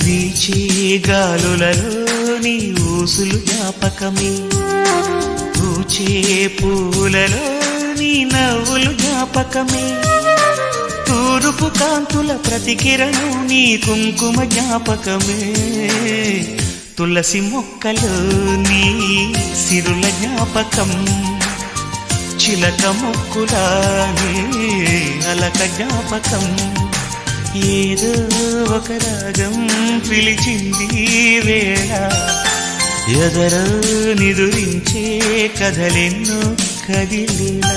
వీచే గాలులలో నీ ఊసులు జ్ఞాపకమే, పూచే పూలలో నీ నవ్వులు జ్ఞాపకమే, తూరుపు కాంతుల ప్రతికిరణం నీ కుంకుమ జ్ఞాపకమే, తులసి మొక్కలో నీ సిరుల జ్ఞాపకం, చిలక మొక్కులానే అలక జ్ఞాపకం, ఏదో ఒక రాగం పిలిచింది వేళ, ఎదరో నిదురించే కథలెన్నో కదిలేలా.